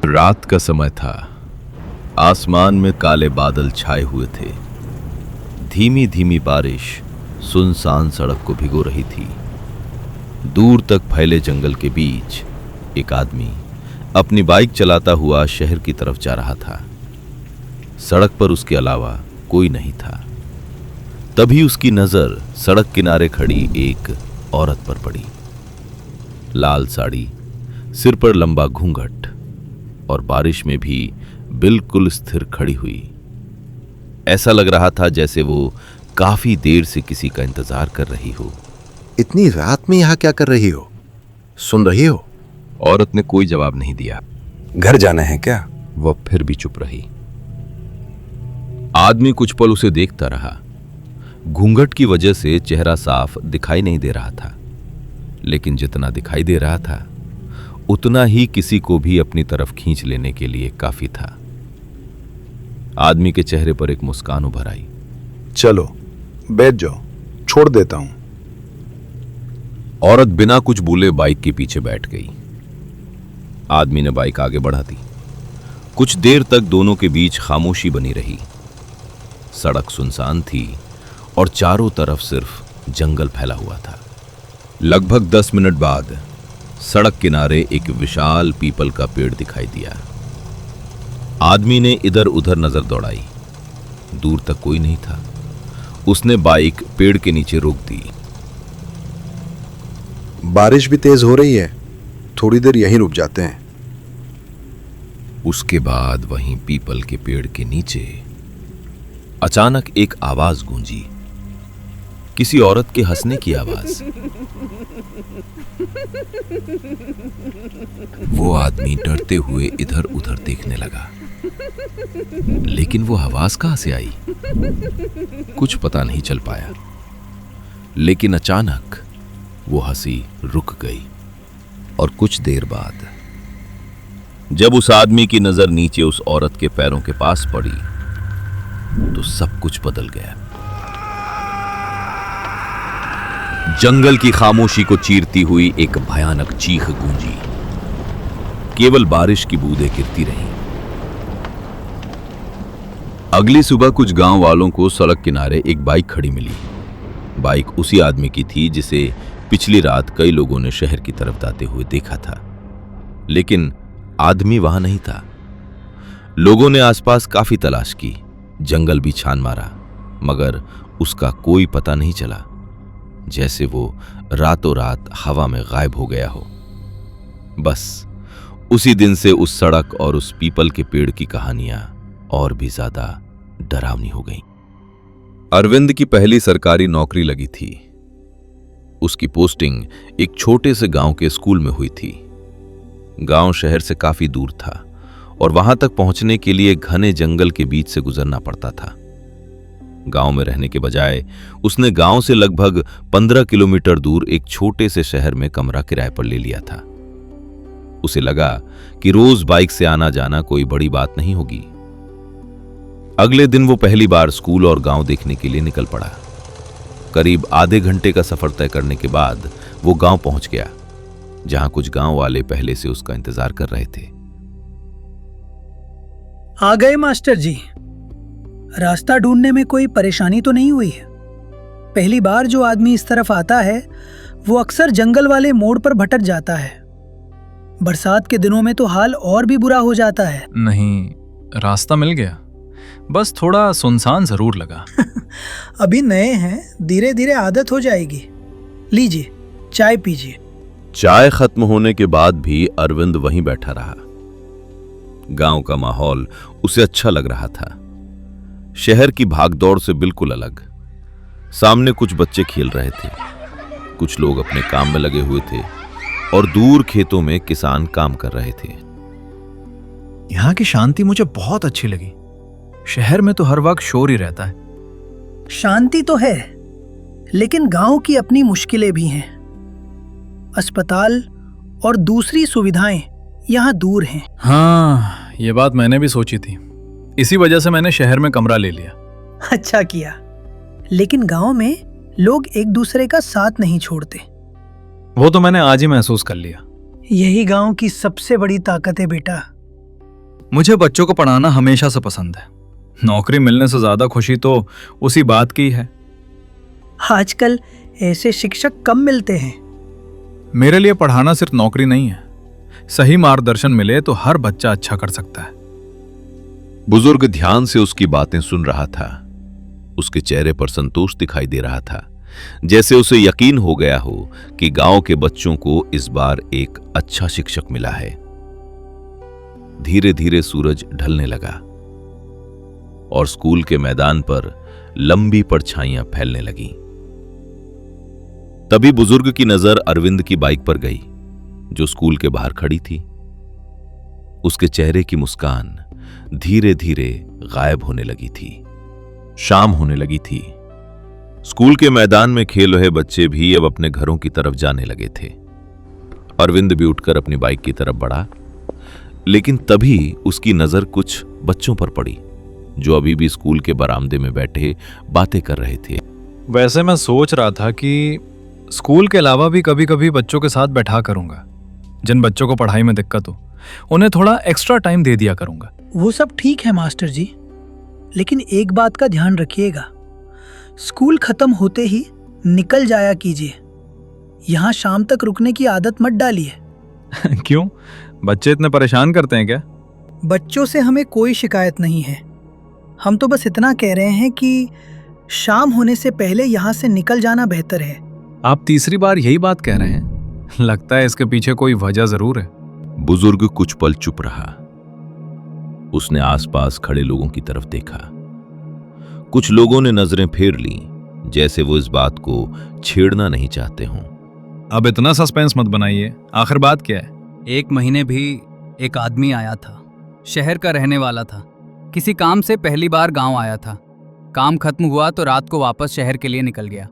रात का समय था। आसमान में काले बादल छाए हुए थे। धीमी धीमी बारिश सुनसान सड़क को भिगो रही थी। दूर तक फैले जंगल के बीच एक आदमी अपनी बाइक चलाता हुआ शहर की तरफ जा रहा था। सड़क पर उसके अलावा कोई नहीं था। तभी उसकी नजर सड़क किनारे खड़ी एक औरत पर पड़ी। लाल साड़ी, सिर पर लंबा घूंघट और बारिश में भी बिल्कुल स्थिर खड़ी हुई। ऐसा लग रहा था जैसे वो काफी देर से किसी का इंतजार कर रही हो। इतनी रात में यहां क्या कर रही हो? सुन रही हो? औरत ने कोई जवाब नहीं दिया। घर जाना है क्या? वह फिर भी चुप रही। आदमी कुछ पल उसे देखता रहा। घूंघट की वजह से चेहरा साफ दिखाई नहीं दे रहा था, लेकिन जितना दिखाई दे रहा था उतना ही किसी को भी अपनी तरफ खींच लेने के लिए काफी था। आदमी के चेहरे पर एक मुस्कान उभर आई। चलो बैठ जाओ, छोड़ देता हूं। औरत बिना कुछ बोले बाइक के पीछे बैठ गई। आदमी ने बाइक आगे बढ़ा दी। कुछ देर तक दोनों के बीच खामोशी बनी रही। सड़क सुनसान थी और चारों तरफ सिर्फ जंगल फैला हुआ था। लगभग 10 मिनट बाद सड़क किनारे एक विशाल पीपल का पेड़ दिखाई दिया। आदमी ने इधर उधर नजर दौड़ाई। दूर तक कोई नहीं था। उसने बाइक पेड़ के नीचे रोक दी। बारिश भी तेज हो रही है, थोड़ी देर यहीं रुक जाते हैं। उसके बाद वहीं पीपल के पेड़ के नीचे अचानक एक आवाज गूंजी। किसी औरत के हंसने की आवाज। वो आदमी डरते हुए इधर उधर देखने लगा, लेकिन वो आवाज कहां से आई कुछ पता नहीं चल पाया। लेकिन अचानक वो हंसी रुक गई और कुछ देर बाद जब उस आदमी की नजर नीचे उस औरत के पैरों के पास पड़ी तो सब कुछ बदल गया। जंगल की खामोशी को चीरती हुई एक भयानक चीख गूंजी। केवल बारिश की बूंदें गिरती रहीं। अगली सुबह कुछ गांव वालों को सड़क किनारे एक बाइक खड़ी मिली। बाइक उसी आदमी की थी जिसे पिछली रात कई लोगों ने शहर की तरफ जाते हुए देखा था, लेकिन आदमी वहां नहीं था। लोगों ने आसपास काफी तलाश की, जंगल भी छान मारा, मगर उसका कोई पता नहीं चला, जैसे वो रातों रात हवा में गायब हो गया हो। बस उसी दिन से उस सड़क और उस पीपल के पेड़ की कहानियां और भी ज्यादा डरावनी हो गईं। अरविंद की पहली सरकारी नौकरी लगी थी। उसकी पोस्टिंग एक छोटे से गांव के स्कूल में हुई थी। गांव शहर से काफी दूर था और वहां तक पहुंचने के लिए घने जंगल के बीच से गुजरना पड़ता था। गांव में रहने के बजाय उसने गांव से लगभग 15 किलोमीटर दूर एक छोटे से शहर में कमरा किराए पर ले लिया था। उसे लगा कि रोज बाइक से आना जाना कोई बड़ी बात नहीं होगी। अगले दिन वो पहली बार स्कूल और गांव देखने के लिए निकल पड़ा। करीब आधे घंटे का सफर तय करने के बाद वो गांव पहुंच गया, जहां कुछ गांव वाले पहले से उसका इंतजार कर रहे थे। आ गए मास्टर जी। रास्ता ढूंढने में कोई परेशानी तो नहीं हुई है? पहली बार जो आदमी इस तरफ आता है वो अक्सर जंगल वाले मोड़ पर भटक जाता है। बरसात के दिनों में तो हाल और भी बुरा हो जाता है। नहीं, रास्ता मिल गया, बस थोड़ा सुनसान जरूर लगा। अभी नए हैं, धीरे धीरे आदत हो जाएगी। लीजिए चाय पीजिए। चाय खत्म होने के बाद भी अरविंद वहीं बैठा रहा। गांव का माहौल उसे अच्छा लग रहा था, शहर की भागदौड़ से बिल्कुल अलग। सामने कुछ बच्चे खेल रहे थे, कुछ लोग अपने काम में लगे हुए थे और दूर खेतों में किसान काम कर रहे थे। यहाँ की शांति मुझे बहुत अच्छी लगी। शहर में तो हर वक्त शोर ही रहता है। शांति तो है, लेकिन गांव की अपनी मुश्किलें भी हैं। अस्पताल और दूसरी सुविधाएं यहाँ दूर हैं। हाँ, ये बात मैंने भी सोची थी। इसी वजह से मैंने शहर में कमरा ले लिया। अच्छा किया, लेकिन गांव में लोग एक दूसरे का साथ नहीं छोड़ते। वो तो मैंने आज ही महसूस कर लिया। यही गांव की सबसे बड़ी ताकत है बेटा। मुझे बच्चों को पढ़ाना हमेशा से पसंद है। नौकरी मिलने से ज्यादा खुशी तो उसी बात की है। आजकल ऐसे शिक्षक कम मिलते हैं। मेरे लिए पढ़ाना सिर्फ नौकरी नहीं है, सही मार्गदर्शन मिले तो हर बच्चा अच्छा कर सकता है। बुजुर्ग ध्यान से उसकी बातें सुन रहा था। उसके चेहरे पर संतोष दिखाई दे रहा था, जैसे उसे यकीन हो गया हो कि गांव के बच्चों को इस बार एक अच्छा शिक्षक मिला है। धीरे धीरे सूरज ढलने लगा और स्कूल के मैदान पर लंबी परछाइयां फैलने लगीं। तभी बुजुर्ग की नजर अरविंद की बाइक पर गई, जो स्कूल के बाहर खड़ी थी। उसके चेहरे की मुस्कान धीरे धीरे गायब होने लगी थी। शाम होने लगी थी। स्कूल के मैदान में खेल रहे बच्चे भी अब अपने घरों की तरफ जाने लगे थे। अरविंद भी उठकर अपनी बाइक की तरफ बढ़ा, लेकिन तभी उसकी नजर कुछ बच्चों पर पड़ी, जो अभी भी स्कूल के बरामदे में बैठे बातें कर रहे थे। वैसे मैं सोच रहा था कि स्कूल के अलावा भी कभी कभी बच्चों के साथ बैठा करूंगा। जिन बच्चों को पढ़ाई में दिक्कत हो, उन्हें थोड़ा एक्स्ट्रा टाइम दे दिया करूंगा। वो सब ठीक है मास्टर जी, लेकिन एक बात का ध्यान रखिएगा, स्कूल खत्म होते ही निकल जाया कीजिए। यहाँ शाम तक रुकने की आदत मत डालिए। क्यों? बच्चे इतने परेशान करते हैं क्या? बच्चों से हमें कोई शिकायत नहीं है। हम तो बस इतना कह रहे हैं कि शाम होने से पहले यहाँ से निकल जाना बेहतर है। आप तीसरी बार यही बात कह रहे हैं। लगता है इसके पीछे कोई वजह जरूर है। बुजुर्ग कुछ पल चुप रहा। उसने आसपास खड़े लोगों की तरफ देखा। कुछ लोगों ने नजरें फेर ली, जैसे वो इस बात को छेड़ना नहीं चाहते हों। अब इतना सस्पेंस मत बनाइए, आखिर बात क्या है? 1 महीने भी एक आदमी आया था, शहर का रहने वाला था। किसी काम से पहली बार गांव आया था। काम खत्म हुआ तो रात को वापस शहर के लिए निकल गया।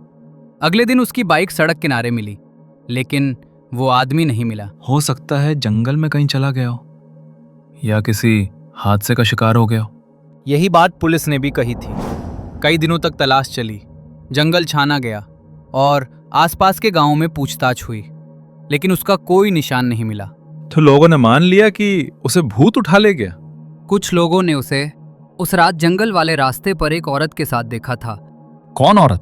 अगले दिन उसकी बाइक सड़क किनारे मिली, लेकिन वो आदमी नहीं मिला। हो सकता है जंगल में कहीं चला गया हो या किसी हादसे का शिकार हो गया हो। यही बात पुलिस ने भी कही थी। कई दिनों तक तलाश चली, जंगल छाना गया और आसपास के गांवों में पूछताछ हुई, लेकिन उसका कोई निशान नहीं मिला। तो लोगों ने मान लिया कि उसे भूत उठा ले गया। कुछ लोगों ने उसे उस रात जंगल वाले रास्ते पर एक औरत के साथ देखा था। कौन औरत?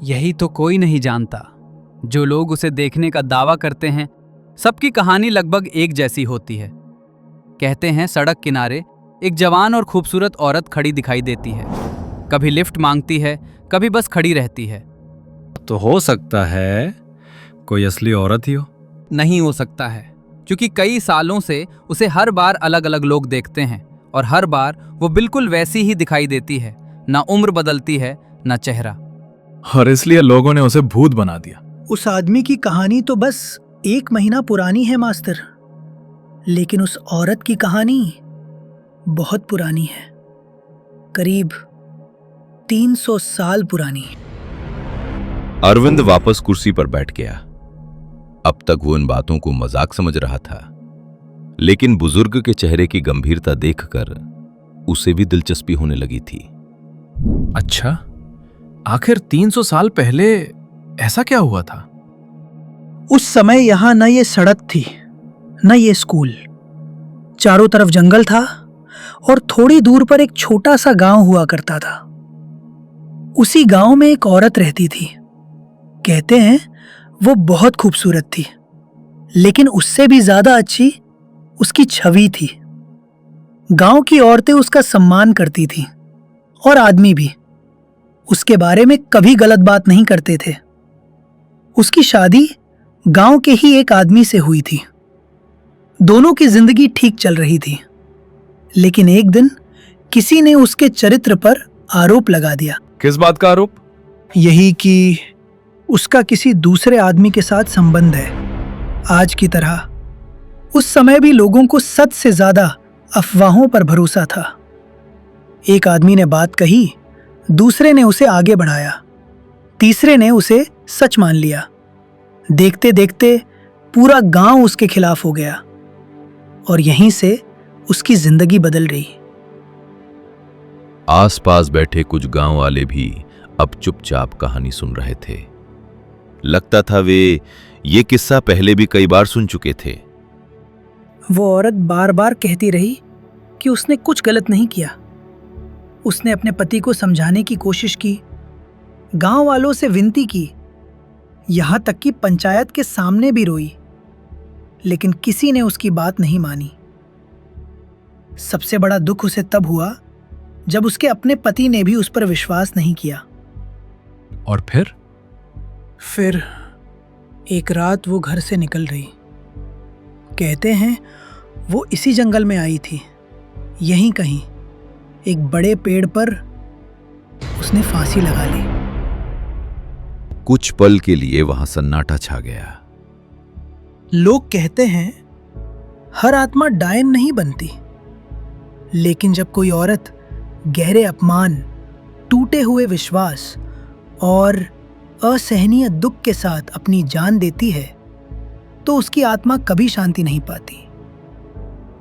यही तो कोई नहीं जानता। जो लोग उसे देखने का दावा करते हैं, सबकी कहानी लगभग एक जैसी होती है। कहते हैं सड़क किनारे एक जवान और खूबसूरत औरत खड़ी दिखाई देती है। कभी लिफ्ट मांगती है, कभी बस खड़ी रहती है। तो हो सकता है कोई असली औरत ही हो। नहीं हो सकता है, क्योंकि कई सालों से उसे हर बार अलग अलग लोग देखते हैं और हर बार वो बिल्कुल वैसी ही दिखाई देती है। ना उम्र बदलती है, ना चेहरा। और इसलिए लोगों ने उसे भूत बना दिया। उस आदमी की कहानी तो बस 1 महीना पुरानी है मास्टर, लेकिन उस औरत की कहानी बहुत पुरानी है, करीब 300 साल पुरानी। अरविंद वापस कुर्सी पर बैठ गया। अब तक वो इन बातों को मजाक समझ रहा था, लेकिन बुजुर्ग के चेहरे की गंभीरता देखकर उसे भी दिलचस्पी होने लगी थी। अच्छा, आखिर 300 साल पहले ऐसा क्या हुआ था? उस समय यहाँ न ये सड़क थी, न ये स्कूल। चारों तरफ जंगल था और थोड़ी दूर पर एक छोटा सा गांव हुआ करता था। उसी गांव में एक औरत रहती थी। कहते हैं वो बहुत खूबसूरत थी, लेकिन उससे भी ज्यादा अच्छी उसकी छवि थी। गांव की औरतें उसका सम्मान करती थीं और आदमी भी उसके बारे में कभी गलत बात नहीं करते थे। उसकी शादी गांव के ही एक आदमी से हुई थी। दोनों की जिंदगी ठीक चल रही थी, लेकिन एक दिन किसी ने उसके चरित्र पर आरोप लगा दिया। किस बात का आरोप? यही कि उसका किसी दूसरे आदमी के साथ संबंध है। आज की तरह उस समय भी लोगों को सच से ज्यादा अफवाहों पर भरोसा था। एक आदमी ने बात कही, दूसरे ने उसे आगे बढ़ाया, तीसरे ने उसे सच मान लिया। देखते देखते पूरा गांव उसके खिलाफ हो गया और यहीं से उसकी जिंदगी बदल रही। आसपास बैठे कुछ गांव वाले भी अब चुपचाप कहानी सुन रहे थे। लगता था वे ये किस्सा पहले भी कई बार सुन चुके थे। वो औरत बार बार कहती रही कि उसने कुछ गलत नहीं किया। उसने अपने पति को समझाने की कोशिश की, गांव वालों से विनती की, यहां तक कि पंचायत के सामने भी रोई, लेकिन किसी ने उसकी बात नहीं मानी। सबसे बड़ा दुख उसे तब हुआ जब उसके अपने पति ने भी उस पर विश्वास नहीं किया। और फिर एक रात वो घर से निकल रही। कहते हैं वो इसी जंगल में आई थी, यहीं कहीं एक बड़े पेड़ पर उसने फांसी लगा ली। कुछ पल के लिए वहां सन्नाटा छा गया। लोग कहते हैं हर आत्मा डायन नहीं बनती, लेकिन जब कोई औरत गहरे अपमान, टूटे हुए विश्वास और असहनीय दुख के साथ अपनी जान देती है तो उसकी आत्मा कभी शांति नहीं पाती।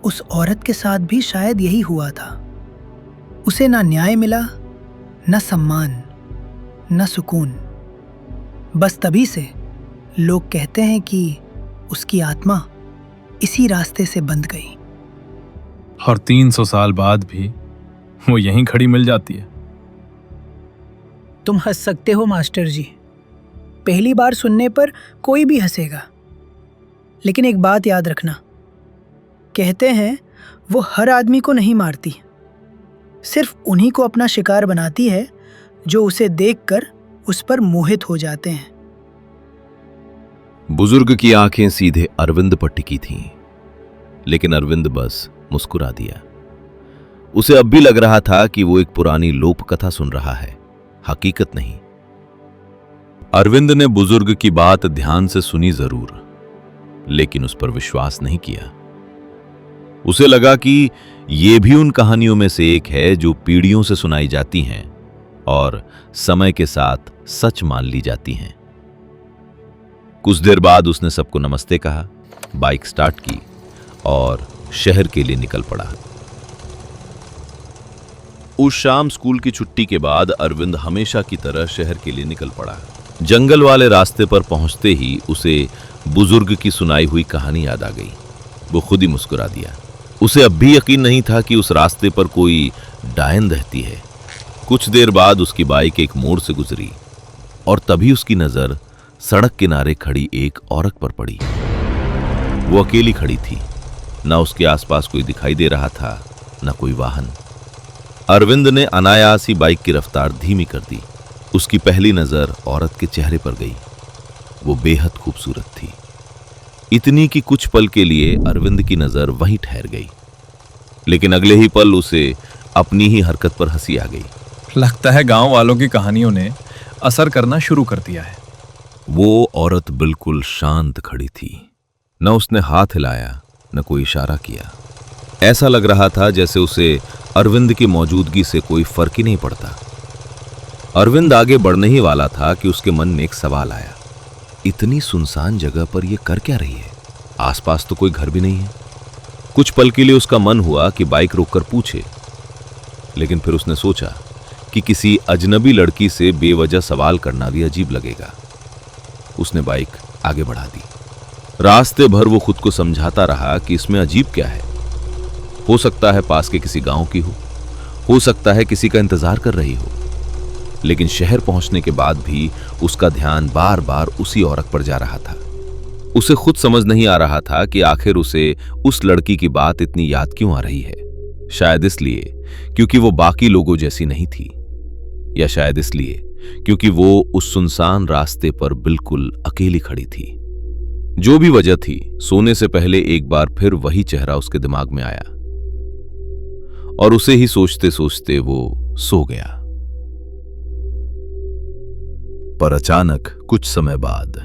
उस औरत के साथ भी शायद यही हुआ था। उसे ना न्याय मिला, न सम्मान, न सुकून। बस तभी से लोग कहते हैं कि उसकी आत्मा इसी रास्ते से बंध गई। और 300 साल बाद भी वो यहीं खड़ी मिल जाती है। तुम हंस सकते हो मास्टर जी, पहली बार सुनने पर कोई भी हंसेगा, लेकिन एक बात याद रखना, कहते हैं वो हर आदमी को नहीं मारती, सिर्फ उन्हीं को अपना शिकार बनाती है जो उसे देखकर उस पर मोहित हो जाते हैं। बुजुर्ग की आंखें सीधे अरविंद पर टिकी थीं, लेकिन अरविंद बस मुस्कुरा दिया। उसे अब भी लग रहा था कि वो एक पुरानी लोक कथा सुन रहा है, हकीकत नहीं। अरविंद ने बुजुर्ग की बात ध्यान से सुनी जरूर, लेकिन उस पर विश्वास नहीं किया। उसे लगा कि ये भी उन कहानियों में से एक है जो पीढ़ियों से सुनाई जाती हैं और समय के साथ सच मान ली जाती हैं। कुछ देर बाद उसने सबको नमस्ते कहा, बाइक स्टार्ट की और शहर के लिए निकल पड़ा। उस शाम स्कूल की छुट्टी के बाद अरविंद हमेशा की तरह शहर के लिए निकल पड़ा। जंगल वाले रास्ते पर पहुंचते ही उसे बुजुर्ग की सुनाई हुई कहानी याद आ गई। वो खुद ही मुस्कुरा दिया। उसे अब भी यकीन नहीं था कि उस रास्ते पर कोई डायन रहती है। कुछ देर बाद उसकी बाइक एक मोड़ से गुजरी और तभी उसकी नजर सड़क किनारे खड़ी एक औरत पर पड़ी। वो अकेली खड़ी थी, न उसके आसपास कोई दिखाई दे रहा था, न कोई वाहन। अरविंद ने अनायास ही बाइक की रफ्तार धीमी कर दी। उसकी पहली नजर औरत के चेहरे पर गई। वो बेहद खूबसूरत थी, इतनी कि कुछ पल के लिए अरविंद की नजर वहीं ठहर गई, लेकिन अगले ही पल उसे अपनी ही हरकत पर हंसी आ गई। लगता है गांव वालों की कहानियों ने असर करना शुरू कर दिया है। वो औरत बिल्कुल शांत खड़ी थी, न उसने हाथ हिलाया न कोई इशारा किया। ऐसा लग रहा था जैसे उसे अरविंद की मौजूदगी से कोई फर्क ही नहीं पड़ता। अरविंद आगे बढ़ने ही वाला था कि उसके मन में एक सवाल आया, इतनी सुनसान जगह पर यह कर क्या रही है? आसपास तो कोई घर भी नहीं है। कुछ पल के लिए उसका मन हुआ कि बाइक रोककर पूछे, लेकिन फिर उसने सोचा कि किसी अजनबी लड़की से बेवजह सवाल करना भी अजीब लगेगा। उसने बाइक आगे बढ़ा दी। रास्ते भर वो खुद को समझाता रहा कि इसमें अजीब क्या है। हो सकता है पास के किसी गांव की हो सकता है किसी का इंतजार कर रही हो। लेकिन शहर पहुंचने के बाद भी उसका ध्यान बार बार उसी औरत पर जा रहा था। उसे खुद समझ नहीं आ रहा था कि आखिर उसे उस लड़की की बात इतनी याद क्यों आ रही है। शायद इसलिए क्योंकि वो बाकी लोगों जैसी नहीं थी, या शायद इसलिए क्योंकि वो उस सुनसान रास्ते पर बिल्कुल अकेली खड़ी थी। जो भी वजह थी, सोने से पहले एक बार फिर वही चेहरा उसके दिमाग में आया और उसे ही सोचते सोचते वो सो गया। पर अचानक कुछ समय बाद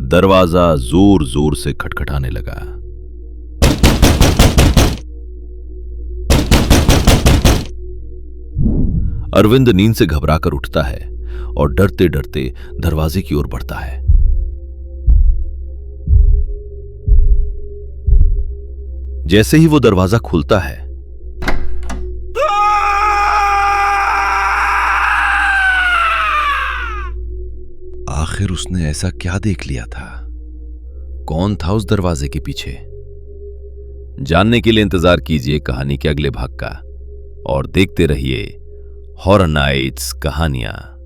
दरवाजा जोर जोर से खटखटाने लगा। अरविंद नींद से घबराकर उठता है और डरते डरते दरवाजे की ओर बढ़ता है। जैसे ही वो दरवाजा खुलता है, आखिर उसने ऐसा क्या देख लिया था? कौन था उस दरवाजे के पीछे? जानने के लिए इंतजार कीजिए कहानी के अगले भाग का और देखते रहिए हॉरर नाइट्स कहानियां।